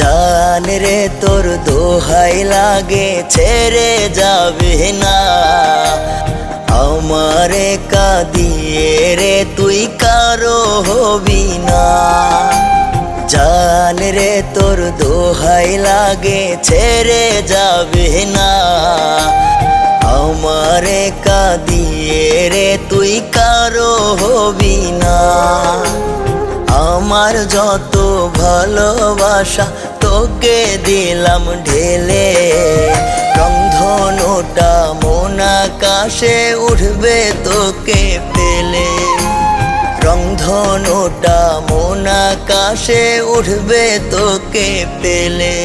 জান রে তোর দোহাই লাগে ছেড়ে যাবে না আমারে কাঁদিয়ে রে তুই কারো হবি না। জান রে তোর দোহাই লাগে ছেড়ে যাবে না আমারে কাঁদিয়ে রে তুই কারো হবি না। আমার যত ভালোবাসা তোকে দিলাম ঢেলে রংধনুটা মন আকাশে উঠবে তোকে পেলে। রংধনুটা মন আকাশে উঠবে তোকে পেলে।